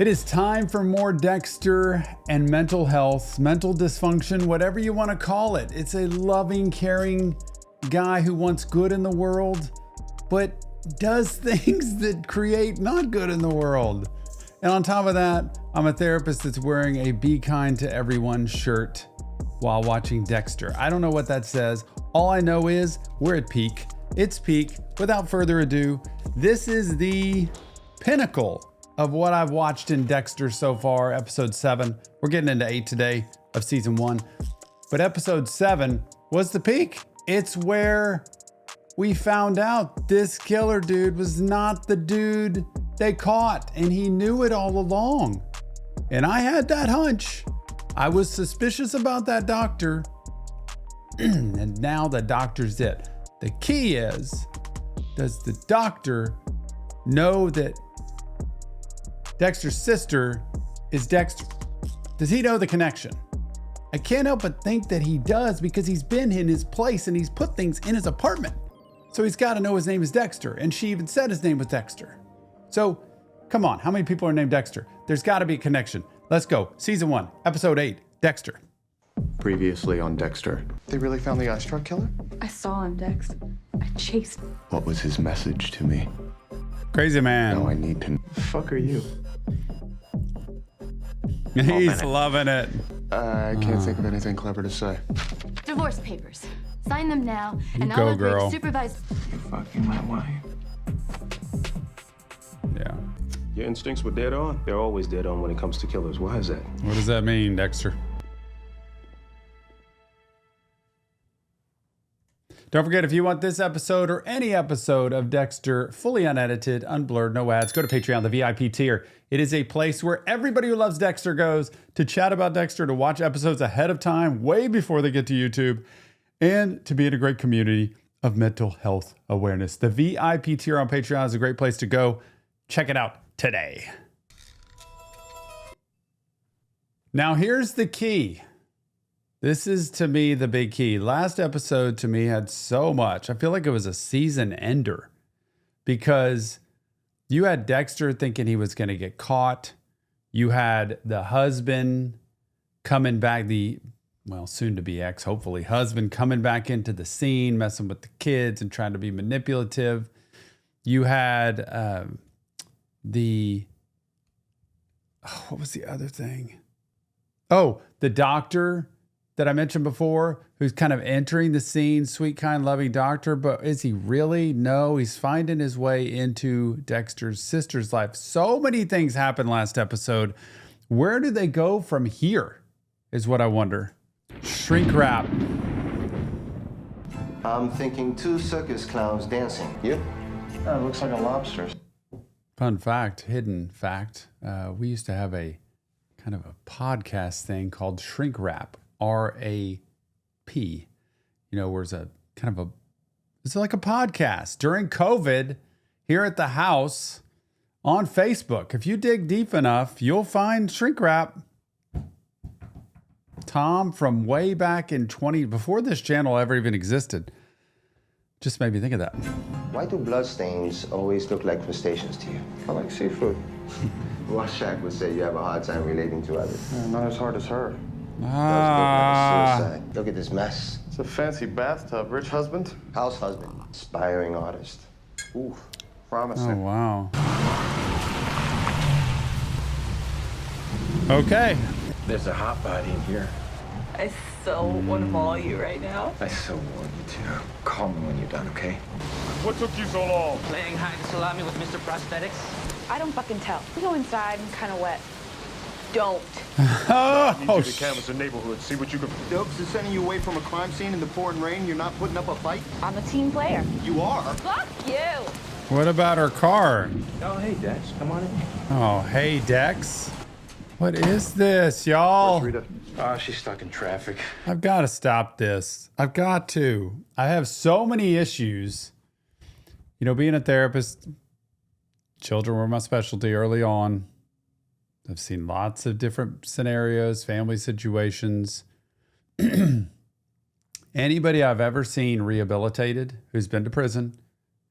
It is time for more Dexter and mental health, mental dysfunction, whatever you want to call it. It's a loving, caring guy who wants good in the world, but does things that create not good in the world. And on top of that, I'm a therapist that's wearing a Be Kind to Everyone shirt while watching Dexter. I don't know what that says. All I know is we're at peak. It's peak. Without further ado, this is the pinnacle of what I've watched in Dexter so far, episode 7. We're getting into 8 today of season 1. But episode 7 was the peak. It's where we found out this killer dude was not the dude they caught, and he knew it all along. And I had that hunch. I was suspicious about that doctor. And now the doctor's it. The key is, does the doctor know that Dexter's sister is Dexter? Does he know the connection? I can't help but think that he does because he's been in his place and he's put things in his apartment. So he's got to know his name is Dexter. And she even said his name was Dexter. So come on, how many people are named Dexter? There's got to be a connection. Let's go. Season 1, episode 8, Dexter. Previously on Dexter. They really found the ice truck killer? I saw him, Dex. I chased him. What was his message to me? Crazy man. Now I need to... The fuck are you? He's loving it. I can't think of anything clever to say. Divorce papers. Sign them now, and go, I'll agree girl. to supervise. You're fucking my wife. Yeah. Your instincts were dead on. They're always dead on when it comes to killers. Why is that? What does that mean, Dexter? Don't forget, if you want this episode or any episode of Dexter fully unedited, unblurred, no ads, go to Patreon, the VIP tier. It is a place where everybody who loves Dexter goes to chat about Dexter, to watch episodes ahead of time, way before they get to YouTube, and to be in a great community of mental health awareness. The VIP tier on Patreon is a great place to go. Check it out today. Now, here's the key. This is, to me, the big key. Last episode, to me, had so much. I feel like it was a season ender because you had Dexter thinking he was going to get caught. You had the husband coming back, soon-to-be ex, hopefully, husband coming back into the scene, messing with the kids and trying to be manipulative. You had what was the other thing? Oh, the doctor that I mentioned before, who's kind of entering the scene, sweet, kind, loving doctor, but is he really? No, he's finding his way into Dexter's sister's life. So many things happened last episode. Where do they go from here is what I wonder. Shrink wrap. I'm thinking 2 circus clowns dancing. You? Oh, it looks like a lobster. Fun fact, hidden fact. We used to have a kind of a podcast thing called Shrink Wrap. R-A-P, where it's it's like a podcast during COVID here at the house on Facebook. If you dig deep enough, you'll find Shrink Wrap. Tom from way back in before this channel ever even existed, just made me think of that. Why do bloodstains always look like crustaceans to you? I like seafood. Washak would say you have a hard time relating to others. Not as hard as her. Suicide. Look at this mess. It's a fancy bathtub. Rich husband? House husband. Aspiring artist. Ooh, Oh, promising. wow. Okay. There's a hot body in here. I so want to maul you right now. I so want you to. Call me when you're done, okay? What took you so long? Playing hide and salami with Mr. Prosthetics? I don't fucking tell. We go inside. I'm kind of wet. Don't. I need you to canvass the neighborhood, see what you can... Dokes is sending you away from a crime scene in the pouring rain. You're not putting up a fight? I'm a team player. You are? Fuck you. What about her car? Oh, hey, Dex, come on in. Oh, hey, Dex. What is this, y'all? Where's Rita? Oh, she's stuck in traffic. I've got to stop this. I've got to. I have so many issues. Being a therapist, children were my specialty early on. I've seen lots of different scenarios, family situations. Anybody I've ever seen rehabilitated who's been to prison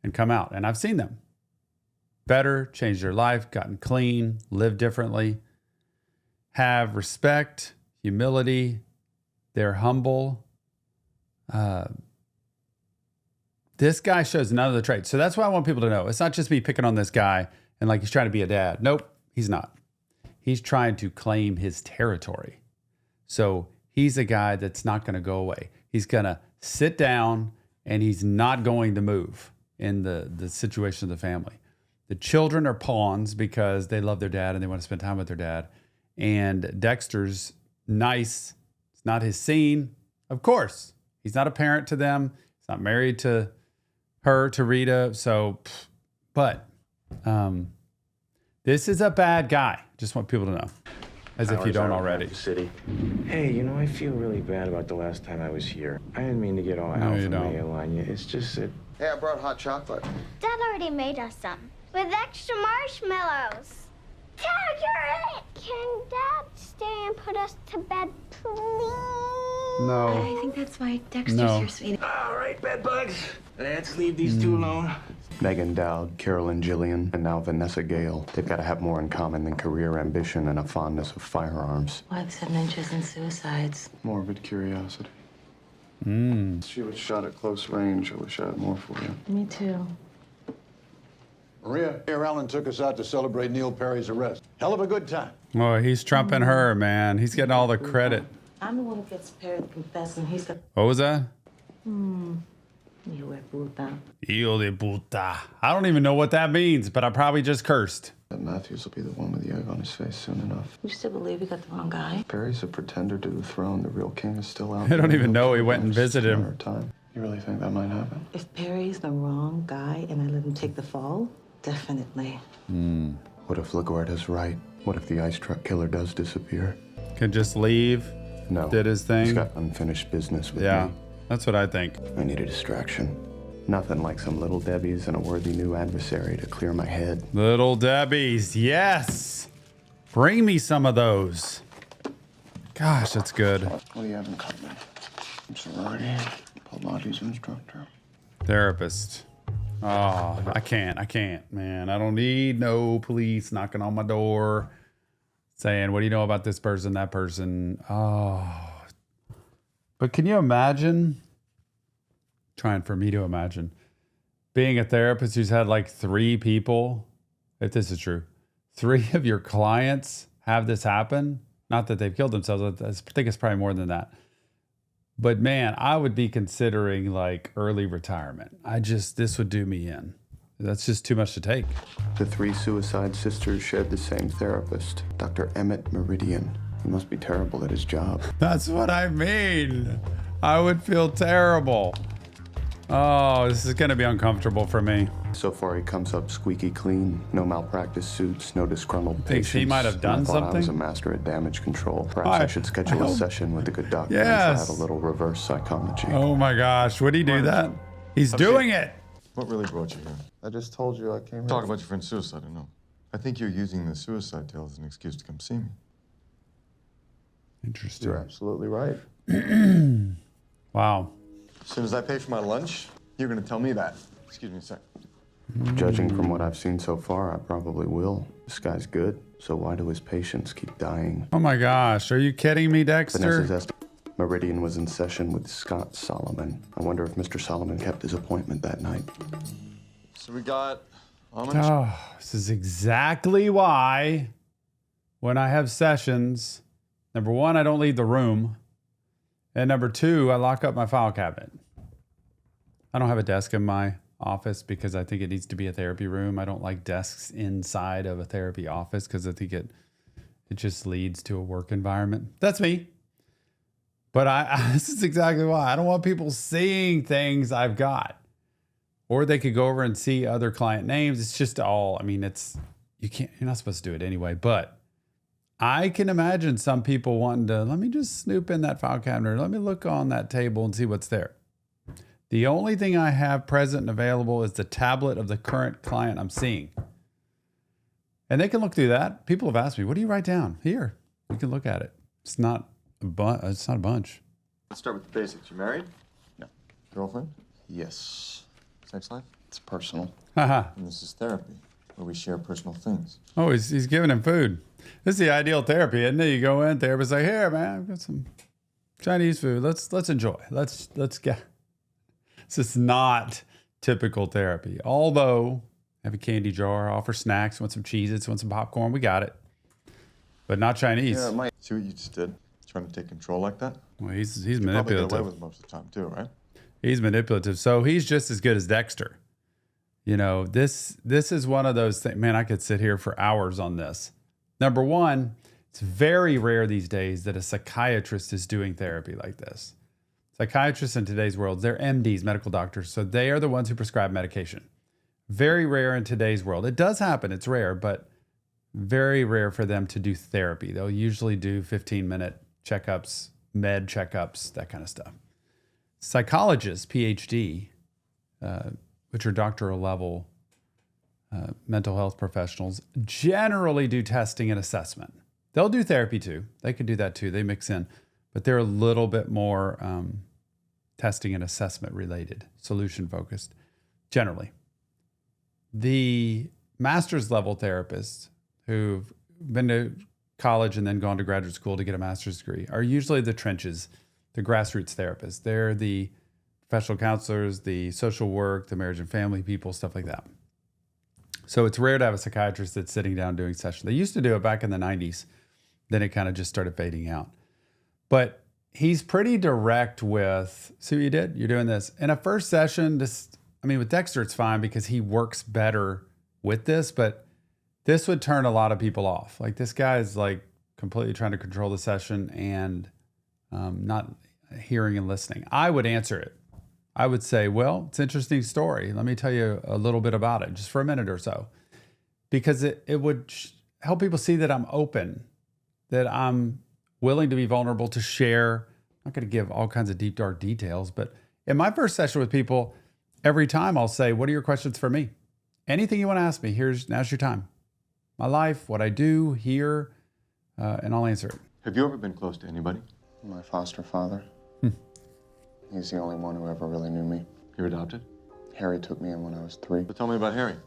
and come out, and I've seen them. better, changed their life, gotten clean, lived differently, have respect, humility, they're humble. This guy shows none of the traits. So that's why I want people to know. It's not just me picking on this guy and like he's trying to be a dad. Nope, he's not. He's trying to claim his territory. So he's a guy that's not going to go away. He's going to sit down and he's not going to move in the situation of the family. The children are pawns because they love their dad and they want to spend time with their dad. And Dexter's nice. It's not his scene. Of course, he's not a parent to them. He's not married to her, to Rita. So, but this is a bad guy. Just want people to know, as if you don't already. City. Hey, you know, I feel really bad about the last time I was here. I didn't mean to get all alpha male on you. It's just that... Hey, I brought hot chocolate. Dad already made us some. With extra marshmallows. Dad, you're it! Can Dad stay and put us to bed, please? No. I think that's why Dexter's here, sweetie. All right, bed bugs. Let's leave these two alone. Megan Dowd, Carolyn Gillian, and now Vanessa Gale. They've got to have more in common than career ambition and a fondness of firearms. Why the sudden interest in suicides? Morbid curiosity. She was shot at close range. I wish I had more for you. Me too. Maria, here Allen took us out to celebrate Neil Perry's arrest. Hell of a good time. Oh, he's trumping her, man. He's getting all the credit. I'm the one who gets Perry to confess, and he's the... What was that? Hijo de puta. Hijo de puta. I don't even know what that means, but I probably just cursed. Matthews will be the one with the egg on his face soon enough. You still believe you got the wrong guy? Perry's a pretender to the throne. The real king is still out I don't even know he went and visited him. Time. You really think that might happen? If Perry's the wrong guy and I let him take the fall, definitely. What if LaGuardia's right? What if the ice truck killer does disappear? Could just leave. No. Did his thing. He's got unfinished business with Yeah, me. that's what I think. I need a distraction. Nothing like some little Debbie's and a worthy new adversary to clear my head. Little Debbie's, yes. Bring me some of those. Gosh, that's good. What do you have in common? I'm sorority, Pilates instructor. Therapist. Oh, I can't, man. I don't need no police knocking on my door saying, what do you know about this person, that person? Oh. But can you imagine, trying for me to imagine, being a therapist who's had like 3 people, if this is true, 3 of your clients have this happen? Not that they've killed themselves. I think it's probably more than that. But man, I would be considering like early retirement. This would do me in. That's just too much to take. The 3 suicide sisters shared the same therapist, Dr. Emmett Meridian. He must be terrible at his job. That's what I mean. I would feel terrible. Oh, this is gonna be uncomfortable for me. So far, he comes up squeaky clean. No malpractice suits, no disgruntled patients. Thinks he might have done I thought I was a something? master at damage control. Perhaps I should schedule a session with a good doctor and try out a little reverse psychology. Oh my gosh, would he do that? He's doing it. What really brought you here? I just told you I came here. Talk about your friend's suicide, I know. I think you're using the suicide tale as an excuse to come see me. Interesting. You're absolutely right. Wow. As soon as I pay for my lunch, you're gonna tell me that. Excuse me a sec. Judging from what I've seen so far, I probably will. This guy's good, so why do his patients keep dying? Oh my gosh, are you kidding me, Dexter? Vanessa's Meridian was in session with Scott Solomon. I wonder if Mr. Solomon kept his appointment that night. So we got... Oh, this is exactly why when I have sessions, number 1, I don't leave the room. And number 2, I lock up my file cabinet. I don't have a desk in my office because I think it needs to be a therapy room. I don't like desks inside of a therapy office because I think it just leads to a work environment. That's me. But this is exactly why. I don't want people seeing things I've got. Or they could go over and see other client names. It's just all, I mean, you're not supposed to do it anyway, but I can imagine some people wanting to, let me just snoop in that file cabinet, or let me look on that table and see what's there. The only thing I have present and available is the tablet of the current client I'm seeing. And they can look through that. People have asked me, what do you write down? Here, you can look at it. It's not a bunch. Let's start with the basics. You married? No. Girlfriend? Yes. Sex life? It's personal. Haha. And this is therapy. where we share personal things. Oh, he's giving him food. This is the ideal therapy, isn't it? You go in, therapist's like, here, man, I've got some Chinese food. Let's enjoy. Let's get. This is not typical therapy. Although, have a candy jar, offer snacks, want some Cheez-Its, want some popcorn, we got it. But not Chinese. Yeah, Mike. See what you just did? Trying to take control like that? Well, he's Probably manipulative. get away with it most of the time too, right? He's manipulative. So he's just as good as Dexter. You know, this is one of those things. Man, I could sit here for hours on this. Number one, it's very rare these days that a psychiatrist is doing therapy like this. Psychiatrists in today's world, they're MDs, medical doctors, so they are the ones who prescribe medication. Very rare in today's world. It does happen, it's rare, but very rare for them to do therapy. They'll usually do 15-minute checkups, med checkups, that kind of stuff. Psychologists, PhD, which are doctoral level mental health professionals, generally do testing and assessment. They'll do therapy too. They can do that too. They mix in, but they're a little bit more testing and assessment related, solution focused, generally. The master's level therapists who've been to college and then gone to graduate school to get a master's degree are usually the trenches, the grassroots therapists. They're the professional counselors, the social work, the marriage and family people, stuff like that. So it's rare to have a psychiatrist that's sitting down doing sessions. They used to do it back in the 90s. Then it kind of just started fading out. But he's pretty direct with, see what you did? You're doing this. In a first session, with Dexter, it's fine because he works better with this, but this would turn a lot of people off. Like, this guy is like completely trying to control the session and not hearing and listening. I would answer it. I would say, well, it's an interesting story. Let me tell you a little bit about it, just for a minute or so, because it would help people see that I'm open, that I'm willing to be vulnerable, to share. I'm not going to give all kinds of deep, dark details, but in my first session with people, every time I'll say, what are your questions for me? Anything you want to ask me, now's your time. My life, what I do here, and I'll answer it. Have you ever been close to anybody? My foster father. He's the only one who ever really knew me. You're adopted? Harry took me in when I was 3. But tell me about Harry.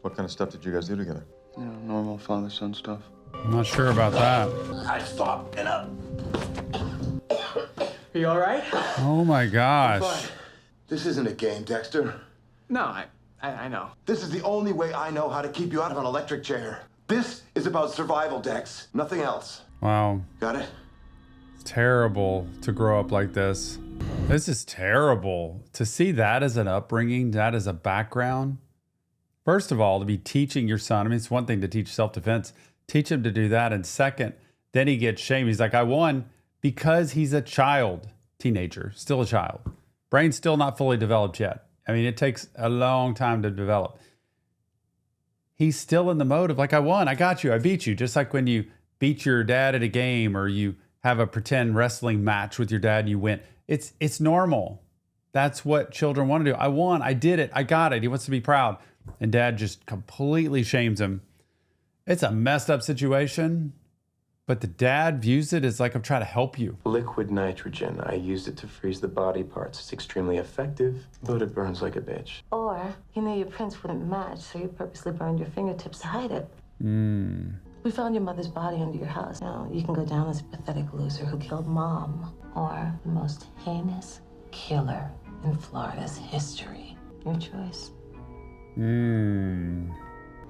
What kind of stuff did you guys do together? You know, normal father-son stuff. I'm not sure about that. I stop. Get up. Are you all right? Oh my gosh. This isn't a game, Dexter. No, I know. This is the only way I know how to keep you out of an electric chair. This is about survival, Dex. Nothing else. Wow. Got it? It's terrible to grow up like this. This is terrible. To see that as an upbringing, that as a background. First of all, to be teaching your son. It's one thing to teach self-defense. Teach him to do that. And second, then he gets shamed. He's like, I won because he's a child, teenager, still a child. Brain's still not fully developed yet. It takes a long time to develop. He's still in the mode of like, I won, I got you, I beat you. Just like when you beat your dad at a game or you have a pretend wrestling match with your dad and you win. It's normal. That's what children want to do. I won, I did it, I got it. He wants to be proud. And dad just completely shames him. It's a messed up situation, but the dad views it as like, I'm trying to help you. Liquid nitrogen. I used it to freeze the body parts. It's extremely effective, but it burns like a bitch. Or you knew your prints wouldn't match, so you purposely burned your fingertips to hide it. We found your mother's body under your house. Now, you can go down as a pathetic loser who killed Mom, or the most heinous killer in Florida's history. Your choice.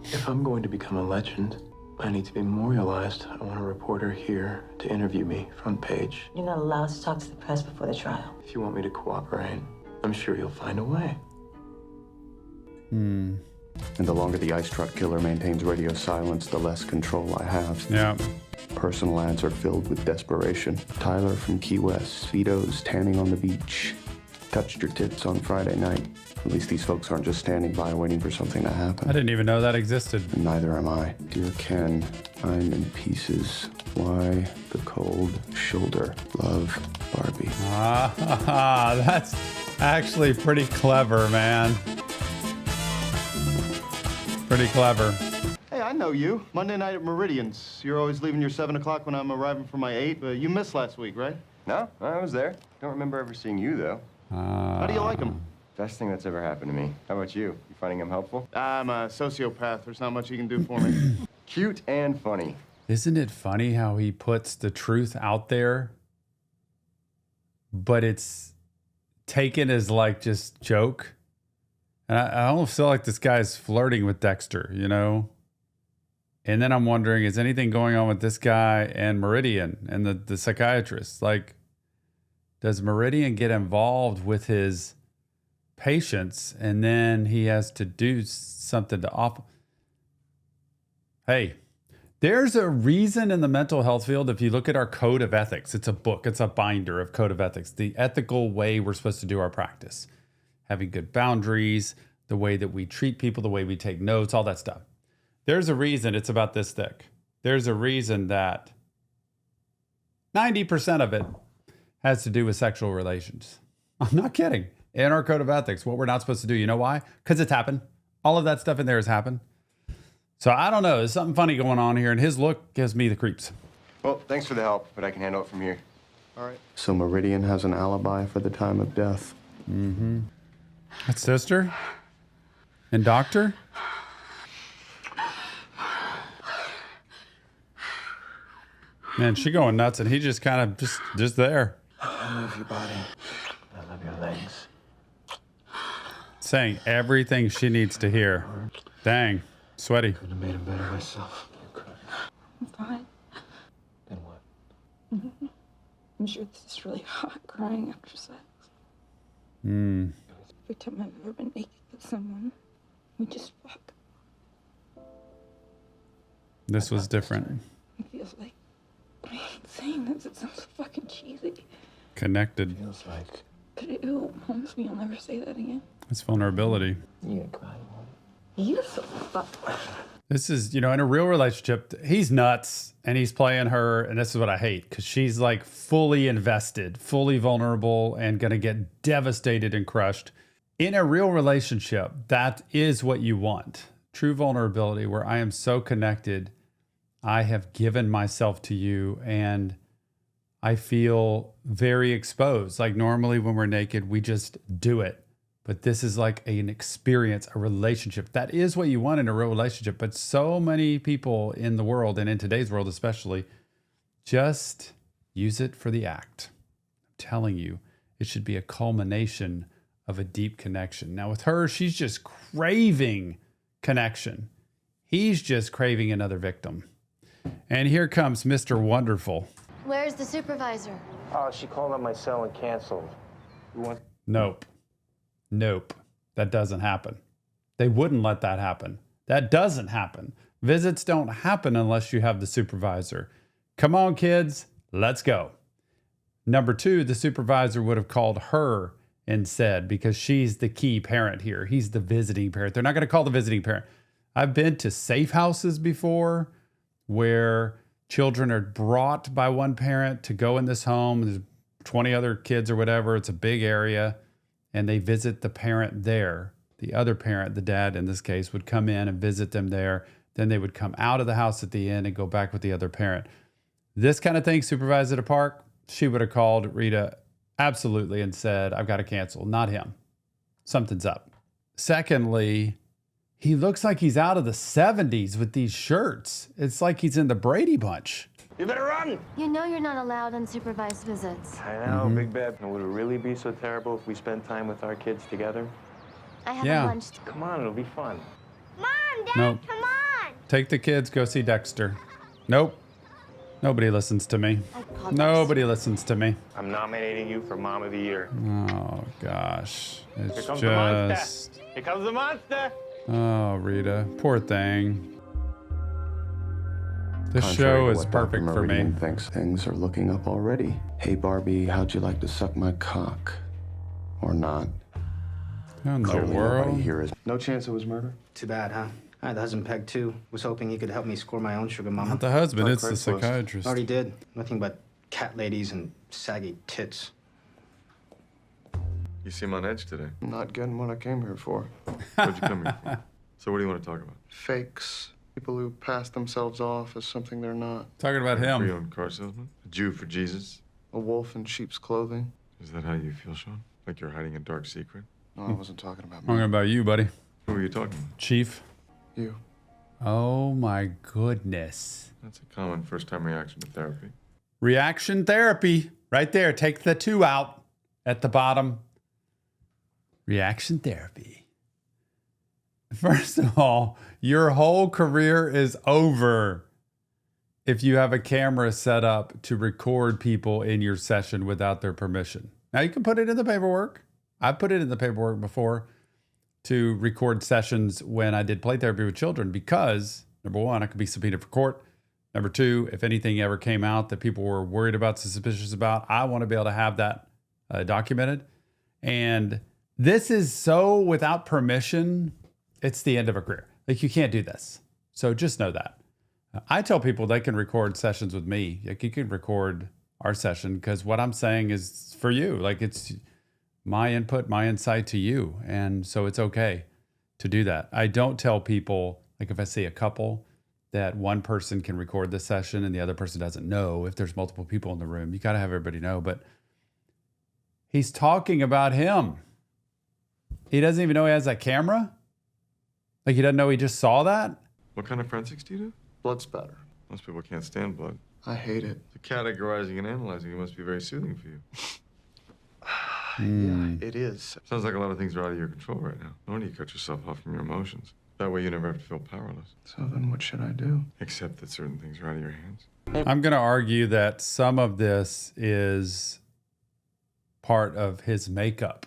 If I'm going to become a legend, I need to be memorialized. I want a reporter here to interview me, front page. You're not allowed to talk to the press before the trial. If you want me to cooperate, I'm sure you'll find a way. And the longer the ice truck killer maintains radio silence, the less control I have. Yeah. Personal ads are filled with desperation. Tyler from Key West, Speedos, tanning on the beach. Touched your tits on Friday night. At least these folks aren't just standing by waiting for something to happen. I didn't even know that existed. And neither am I. Dear Ken, I'm in pieces. Why the cold shoulder? Love, Barbie. That's actually pretty clever, man. Pretty clever. Hey, I know you. Monday night at Meridian's. You're always leaving your 7 o'clock when I'm arriving for my 8. You missed last week, right? No, I was there. Don't remember ever seeing you, though. How do you like him? Best thing that's ever happened to me. How about you? You finding him helpful? I'm a sociopath. There's not much you can do for me. Cute and funny. Isn't it funny how he puts the truth out there, but it's taken as like just joke? And I almost feel like this guy's flirting with Dexter, you know? And then I'm wondering, is anything going on with this guy and Meridian and the psychiatrist? Like, does Meridian get involved with his patients and then he has to do something to off? Hey, there's a reason in the mental health field, if you look at our code of ethics, it's a book, it's a binder of code of ethics, the ethical way we're supposed to do our practice, having good boundaries, the way that we treat people, the way we take notes, all that stuff. There's a reason it's about this thick. There's a reason that 90% of it has to do with sexual relations. I'm not kidding. In our code of ethics, what we're not supposed to do, you know why? Because it's happened. All of that stuff in there has happened. So I don't know. There's something funny going on here, and his look gives me the creeps. Well, thanks for the help, but I can handle it from here. All right. So Meridian has an alibi for the time of death. Mm-hmm. That's sister? And doctor? Man, she going nuts, and he just kind of just there. I love your body. I love your legs. Saying everything she needs to hear. Dang, sweaty. Couldn't have made him better myself. You're crying. I'm fine. Then what? Mm-hmm. I'm sure this is really hot, crying after sex. Hmm. Every time I've ever been naked with someone, we just fuck. This was different. It feels like, I hate saying this, it sounds so fucking cheesy. Connected. Feels like. But ew, promise me you'll never say that again. It's vulnerability. You gonna cry? You're so fucked. This is, in a real relationship, he's nuts and he's playing her. And this is what I hate, because she's like fully invested, fully vulnerable, and going to get devastated and crushed. In a real relationship, that is what you want. True vulnerability, where I am so connected. I have given myself to you and I feel very exposed. Like normally when we're naked, we just do it. But this is like an experience, a relationship. That is what you want in a real relationship. But so many people in the world, and in today's world especially, just use it for the act. I'm telling you, it should be a culmination of a deep connection. Now with her, she's just craving connection. He's just craving another victim. And here comes Mr. Wonderful. Where's the supervisor? Oh, she called on my cell and canceled. You want? Nope. That doesn't happen. They wouldn't let that happen. That doesn't happen. Visits don't happen unless you have the supervisor. Come on, kids, let's go. Number 2, the supervisor would have called her and said, because she's the key parent here. He's the visiting parent. They're not going to call the visiting parent. I've been to safe houses before where children are brought by one parent to go in this home. There's 20 other kids or whatever. It's a big area. And they visit the parent there. The other parent, the dad in this case, would come in and visit them there. Then they would come out of the house at the end and go back with the other parent. This kind of thing, supervised at a park, she would have called Rita absolutely and said, I've got to cancel. Not him. Something's up. Secondly, he looks like he's out of the 70s with these shirts. It's like he's in the Brady Bunch. You better run! You know you're not allowed unsupervised visits. I know, Big Bad. Would it really be so terrible if we spent time with our kids together? I haven't lunched. Come on, it'll be fun. Mom, Dad, Nope. come on! Take the kids, go see Dexter. Nope. Nobody listens to me. Nobody listens to me. I'm nominating you for Mom of the Year. Oh, gosh. It's Here comes the monster. Here comes the monster. Oh, Rita. Poor thing. This Contrary show to is what Dr. perfect for me. Meridian thinks things are looking up already. Hey, Barbie, how'd you like to suck my cock? Or not? How in the Clearly world? nobody here is. No chance it was murder? Too bad, huh? I had the husband pegged too. Was hoping he could help me score my own sugar mama. Not the husband, Like it's the Craigslist. psychiatrist. Already did. Nothing but cat ladies and saggy tits. You seem on edge today. I'm not getting what I came here for. What'd you come here for? So what do you want to talk about? Fakes. People who pass themselves off as something they're not. Talking about him. Pre-owned car salesman? A Jew for Jesus? A wolf in sheep's clothing. Is that how you feel, Sean? Like you're hiding a dark secret? No, I wasn't talking about me. Talking about you, buddy. Who are you talking about? Chief. You. Oh my goodness. That's a common first-time reaction to therapy. Reaction therapy. Right there. Take the 2 out at the bottom. Reaction therapy. First of all, your whole career is over if you have a camera set up to record people in your session without their permission. Now, you can put it in the paperwork. I put it in the paperwork before to record sessions when I did play therapy with children because, number one, I could be subpoenaed for court. Number two, if anything ever came out that people were worried about, suspicious about, I want to be able to have that documented. And this is so without permission, it's the end of a career. Like, you can't do this. So just know that. I tell people they can record sessions with me. Like, you can record our session because what I'm saying is for you. Like, it's my input, my insight to you. And so it's okay to do that. I don't tell people, like if I see a couple, that one person can record the session and the other person doesn't know if there's multiple people in the room. You got to have everybody know. But he's talking about him. He doesn't even know he has that camera. Like, he doesn't know he just saw that. What kind of forensics do you do? Blood spatter. Most people can't stand blood. I hate it. The categorizing and analyzing it must be very soothing for you. Yeah, it is. Sounds like a lot of things are out of your control right now. No wonder you cut yourself off from your emotions. That way you never have to feel powerless. So then what should I do? Except that certain things are out of your hands. I'm going to argue that some of this is part of his makeup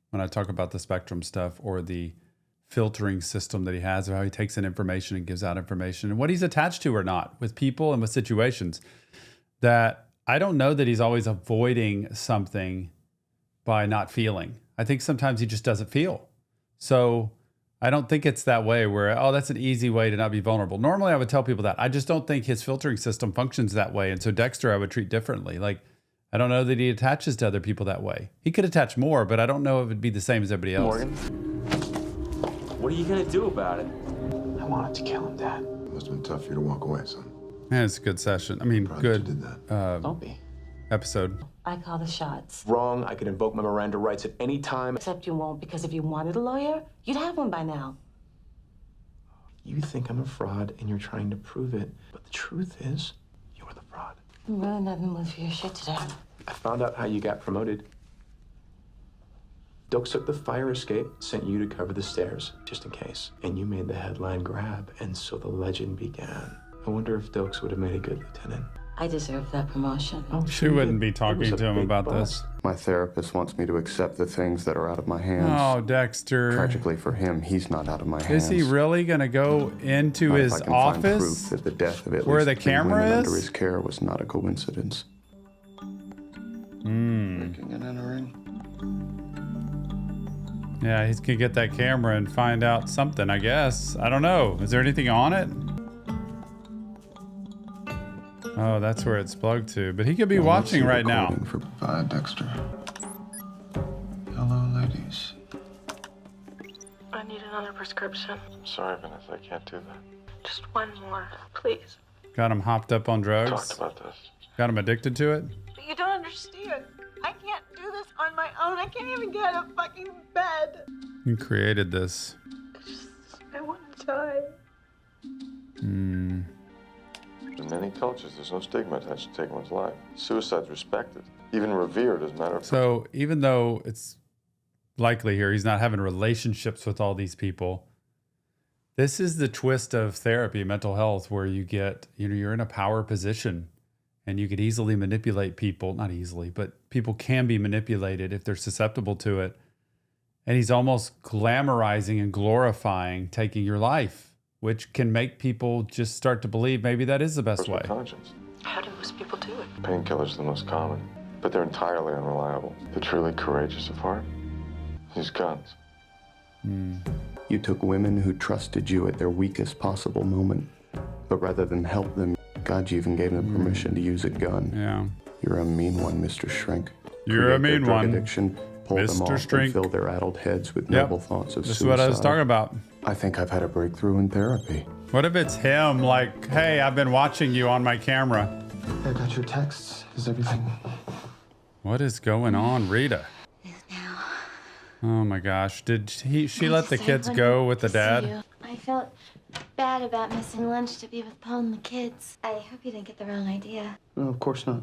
when I talk about the spectrum stuff or the filtering system that he has of how he takes in information and gives out information and what he's attached to or not with people and with situations. That I don't know that he's always avoiding something by not feeling. I think sometimes he just doesn't feel. So I don't think it's that way where, oh, that's an easy way to not be vulnerable. Normally I would tell people that. I just don't think his filtering system functions that way. And so Dexter I would treat differently. Like, I don't know that he attaches to other people that way. He could attach more, but I don't know if it'd be the same as everybody else. Morgan, what are you gonna do about it? I wanted to kill him, Dad. It must have been tough for you to walk away, son. Man, it's a good session. I mean, good Don't be. episode. I call the shots. Wrong. I can invoke my Miranda rights at any time. Except you won't, because if you wanted a lawyer, you'd have one by now. You think I'm a fraud and you're trying to prove it, but the truth is, you're the fraud. I'm really not in the mood for your shit today. I found out how you got promoted. Dokes took the fire escape, sent you to cover the stairs, just in case. And you made the headline grab, and so the legend began. I wonder if Dokes would have made a good lieutenant. I deserve that promotion. Oh, She wouldn't be talking to him about this. My therapist wants me to accept the things that are out of my hands. Oh, Dexter. Tragically for him, he's not out of my hands. Is he really going to go into Not if his I can find proof office that the death of at where least the 3 camera women is? under his care was not a coincidence. Breaking and entering. Yeah, he's going to get that camera and find out something, I guess. I don't know. Is there anything on it? Oh, that's where it's plugged to. But he could be watching right now. For Dexter. Hello, ladies. I need another prescription. Sorry, Vanessa, I can't do that. Just one more, please. Got him hopped up on drugs. Talked about this. Got him addicted to it. But you don't understand. I can't do this on my own. I can't even get out of fucking bed. He created this. I want to die. In many cultures, there's no stigma attached to taking one's life. Suicide's respected, even revered as a matter of So even though it's likely here he's not having relationships with all these people, this is the twist of therapy, mental health, where you get, you're in a power position and you could easily manipulate people. Not easily, but people can be manipulated if they're susceptible to it. And he's almost glamorizing and glorifying taking your life, which can make people just start to believe maybe that is the best way. conscience. How do most people do it? Painkillers are the most common, but they're entirely unreliable. The truly courageous of heart use guns. You took women who trusted you at their weakest possible moment, but rather than help them, God, you even gave them permission to use a gun. Yeah. You're a mean one, Mr. Shrink. You're a Create their mean drug one, addiction, pull them Mr. off, Shrink. and fill their addled heads with noble thoughts of This is suicide. what I was talking about. I think I've had a breakthrough in therapy. What if it's him like, hey, I've been watching you on my camera. I got your texts. Is everything... What is going on, Rita? Oh my gosh. Did she let the Say, kids when go with the to see dad? you. I felt bad about missing lunch to be with Paul and the kids. I hope you didn't get the wrong idea. No, of course not.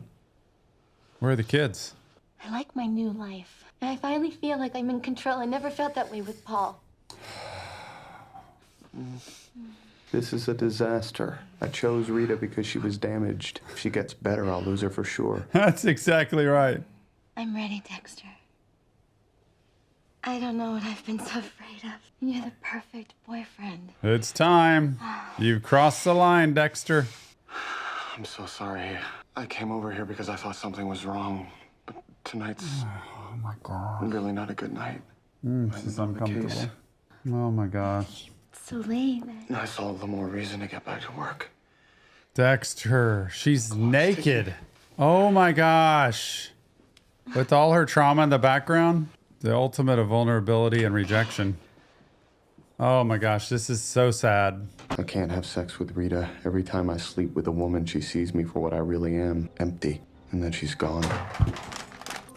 Where are the kids? I like my new life. And I finally feel like I'm in control. I never felt that way with Paul. This is a disaster. I chose Rita because she was damaged. If she gets better, I'll lose her for sure. That's exactly right. I'm ready, Dexter. I don't know what I've been so afraid of. You're the perfect boyfriend. It's time. You've crossed the line, Dexter. I'm so sorry. I came over here because I thought something was wrong. But tonight's Oh my god. really not a good night. This is uncomfortable. Oh my gosh. It's so late. That's all the more reason to get back to work. Dexter, she's naked. Oh my gosh. With all her trauma in the background, the ultimate of vulnerability and rejection. Oh my gosh, this is so sad. I can't have sex with Rita. Every time I sleep with a woman, she sees me for what I really am, empty, and then she's gone.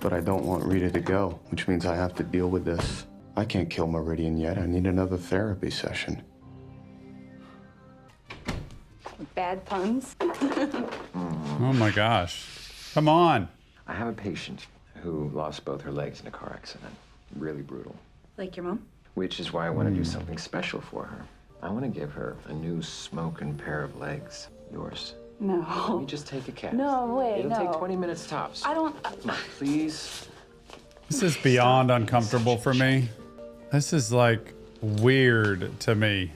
But I don't want Rita to go, which means I have to deal with this. I can't kill Meridian yet. I need another therapy session. Bad puns. Oh my gosh. Come on. I have a patient who lost both her legs in a car accident. Really brutal. Like your mom? Which is why I want to do something special for her. I want to give her a new smoking pair of legs. Yours. No. You just take a cast. No, wait, It'll no. take 20 minutes tops. I don't... Come on, please. This is beyond uncomfortable for me. This is like weird to me.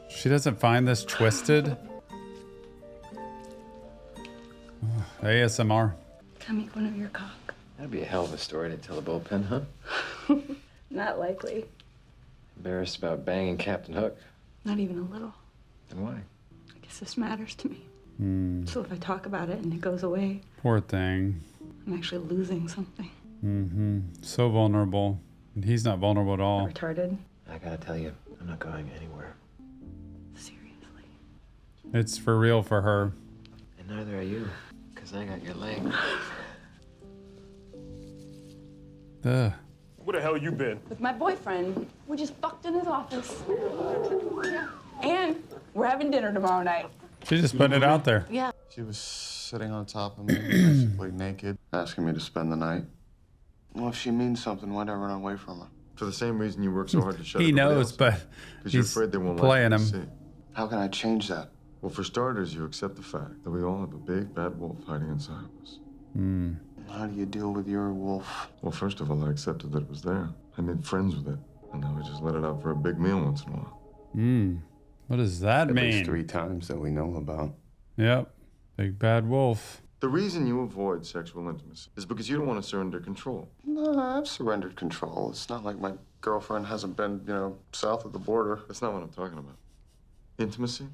She doesn't find this twisted. ASMR. Come eat one of your cock. That'd be a hell of a story to tell a bullpen, huh? Not likely. Embarrassed about banging Captain Hook. Not even a little. Then why? I guess this matters to me. So if I talk about it and it goes away, Poor thing. I'm actually losing something. So vulnerable. And he's not vulnerable at all. Retarded. I gotta tell you, I'm not going anywhere. Seriously. It's for real for her. And neither are you, because I got your leg. Ugh. Where the hell you been? With my boyfriend, we just fucked in his office. And we're having dinner tomorrow night. She's just putting it out there. Yeah. She was sitting on top of me, basically naked, asking me to spend the night. Well, if she means something, why'd I run away from her? For the same reason you work so hard to shut He everybody knows, else but up. 'Cause you're he's afraid they won't playing let you him. see. How can I change that? Well, for starters, you accept the fact that we all have a big bad wolf hiding inside of us. How do you deal with your wolf? Well, first of all, I accepted that it was there. I made friends with it, and now I just let it out for a big meal once in a while. What does that At least mean? 3 times that we know about. Yep. Big bad wolf. The reason you avoid sexual intimacy is because you don't want to surrender control. No, I've surrendered control. It's not like my girlfriend hasn't been, south of the border. That's not what I'm talking about. Intimacy?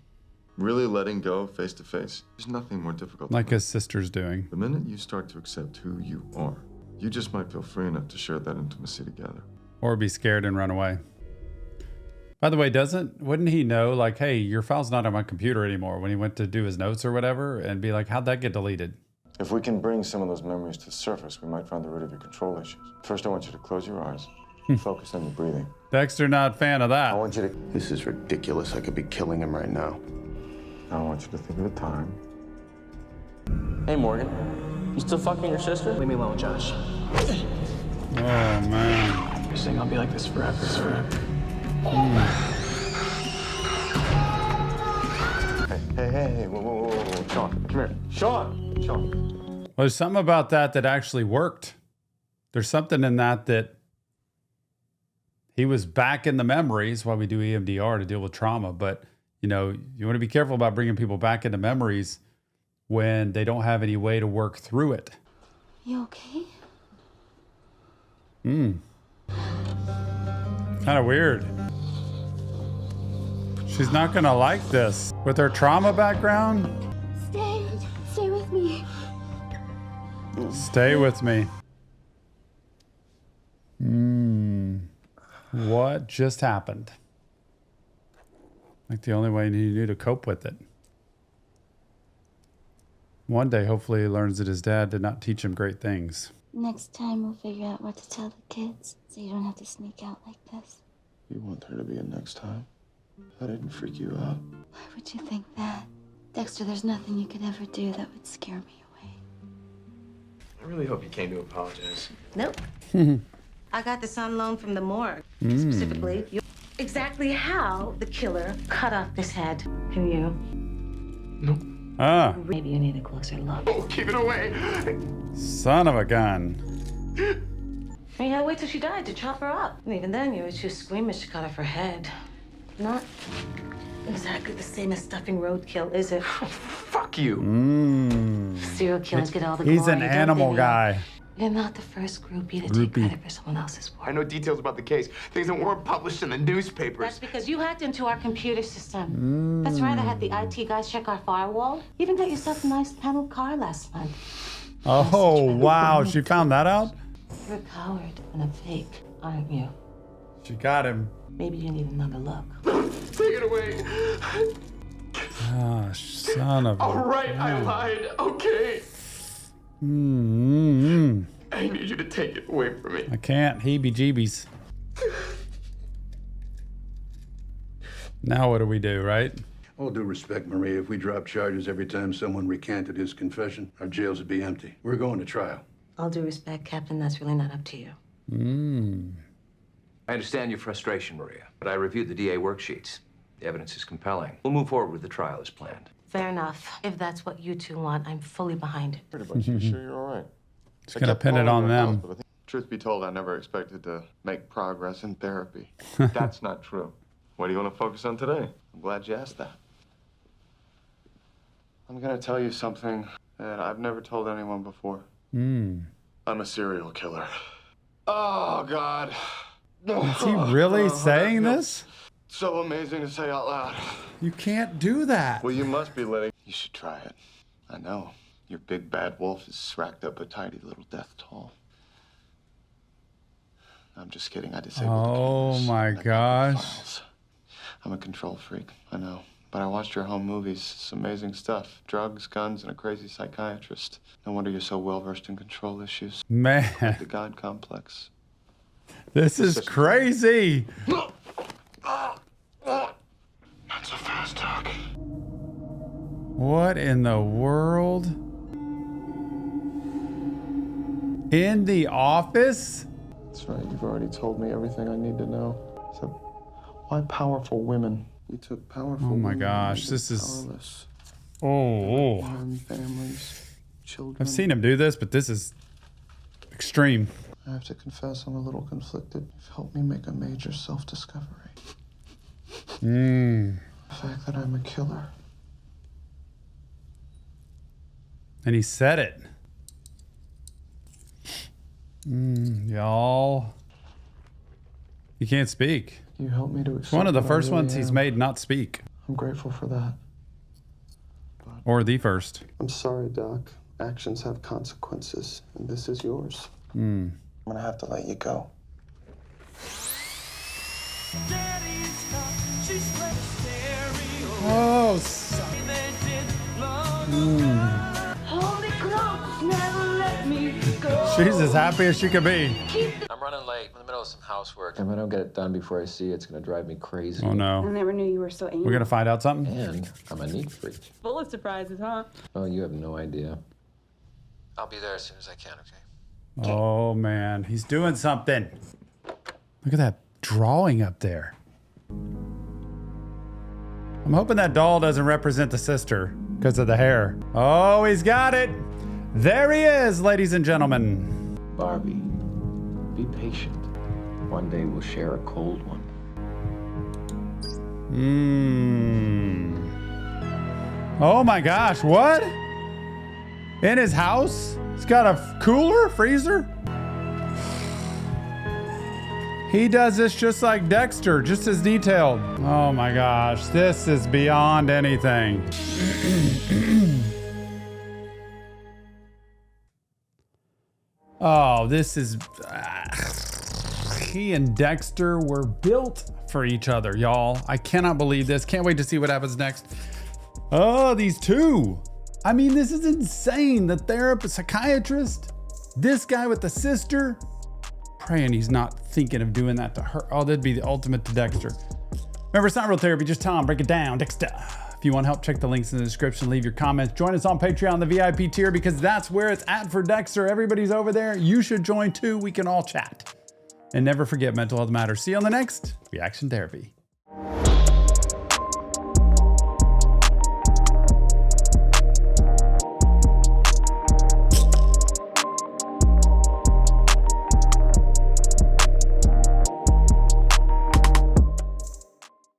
Really letting go face to face? There's nothing more difficult Like than his sister's doing. the minute you start to accept who you are, you just might feel free enough to share that intimacy together. Or be scared and run away. By the way, wouldn't he know, like, hey, your file's not on my computer anymore when he went to do his notes or whatever, and be like, how'd that get deleted? If we can bring some of those memories to the surface, we might find the root of your control issues. First, I want you to close your eyes, focus on your breathing. Dexter not a fan of that. I want you to. This is ridiculous. I could be killing him right now. I want you to think of a time. Hey, Morgan. You still fucking your sister? Leave me alone, Josh. Oh, man. You're saying I'll be like this forever. Hey, whoa, Sean, come here. Sean! Well, there's something about that actually worked. There's something in that he was back in the memories while we do EMDR to deal with trauma. But, you want to be careful about bringing people back into memories when they don't have any way to work through it. You okay? Kind of weird. She's not going to like this. With her trauma background, Stay with me. stay with me. What just happened? Like the only way he knew to cope with it. One day, hopefully, he learns that his dad did not teach him great things. Next time we'll figure out what to tell the kids so you don't have to sneak out like this. You want there to be a next time? That didn't freak you out. Why would you think that? Dexter, there's nothing you could ever do that would scare me away. I really hope you came to apologize. Nope. I got this on loan from the morgue. Specifically, exactly how the killer cut off this head. Can you? Ah. Maybe you need a closer look. Oh, keep it away. Son of a gun. You had to wait till she died to chop her up. And even then, you were too squeamish to cut off her head. Not exactly the same as stuffing roadkill, is it? Fuck you. Serial killers get all the glory. He's an animal guy. You're not the first groupie to take credit for someone else's work. I know details about the case, things that weren't published in the newspapers. That's because you hacked into our computer system. That's right, I had the IT guys check our firewall. You even got yourself a nice paneled car last month. Oh, wow. She found that out? You're a coward and a fake, aren't you? She got him. Maybe you need another look. Take it away. Ah, son of a All right, I gun. lied. Okay. I need you to take it away from me. I can't. Heebie-jeebies. Now what do we do, right? All due respect, Maria, if we drop charges every time someone recanted his confession, our jails would be empty. We're going to trial. All due respect, Captain, that's really not up to you. I understand your frustration, Maria, but I reviewed the DA worksheets. The evidence is compelling. We'll move forward with the trial as planned. Fair enough. If that's what you two want, I'm fully behind it. Pretty much. You sure you're all right? Just gonna pin it on them. But I think, truth be told, I never expected to make progress in therapy. That's not true. What do you want to focus on today? I'm glad you asked that. I'm gonna tell you something that I've never told anyone before. I'm a serial killer. Oh, God. Is he really saying this? So amazing to say out loud. You can't do that. Well, you must be letting. You should try it. I know. Your big bad wolf is racked up a tidy little death toll. I'm just kidding. I disabled the cameras. My gosh. Files. I'm a control freak. I know. But I watched your home movies. It's amazing stuff. Drugs, guns, and a crazy psychiatrist. No wonder you're so well versed in control issues. Man. The God complex. This is crazy. Not so fast, Doc. What in the world? In the office? That's right. You've already told me everything I need to know. So, why powerful women? You took powerful Oh my women gosh, and this is. powerless. Oh. Families, children. I've seen him do this, but this is extreme. I have to confess, I'm a little conflicted. You've helped me make a major self-discovery. The fact that I'm a killer. And he said it. Y'all. He can't speak. You helped me to accept It's one of the what I first really ones he's am. made not speak. I'm grateful for that. Or the first. I'm sorry, Doc. Actions have consequences, and this is yours. Hmm. I'm gonna have to let you go. Oh. Holy clothes never let me go. She's as happy as she could be. I'm running late. I'm in the middle of some housework. If I don't get it done before I see it, it's gonna drive me crazy. Oh I no. never knew you were so angry. We're gonna find out something? And I'm a neat freak. Full of surprises, huh? Oh, you have no idea. I'll be there as soon as I can, okay? Oh man, he's doing something. Look at that drawing up there. I'm hoping that doll doesn't represent the sister because of the hair. Oh, he's got it. There he is, ladies and gentlemen. Barbie, be patient. One day we'll share a cold one. Oh my gosh, what? In his house? He's got a cooler, freezer? He does this just like Dexter, just as detailed. Oh my gosh, this is beyond anything. Oh, this is... he and Dexter were built for each other, y'all. I cannot believe this. Can't wait to see what happens next. Oh, these two. I mean, this is insane. The therapist, psychiatrist, This guy with the sister, praying he's not thinking of doing that to her. Oh, that'd be the ultimate to Dexter. Remember, it's not real therapy, just Tom. Break it down, Dexter. If you want help, check the links in the description. Leave your comments. Join us on Patreon, the VIP tier, because that's where it's at for Dexter. Everybody's over there. You should join too. We can all chat. And never forget, mental health matters. See you on the next Reaction Therapy.